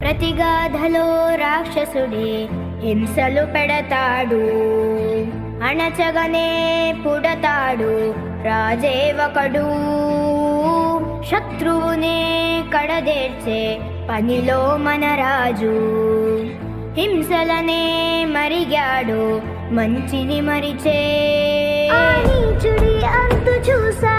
ప్రతిగాధలో రాక్షసుడే హింసలు పెడతాడు, అణచగనే పుడతాడు రాజే ఒకడు. శత్రువునే కడదేర్చే పనిలో మన రాజు, హింసలనే మరిగాడు మంచిని మరిచే. ఆ నీచుడి అంతు చూసా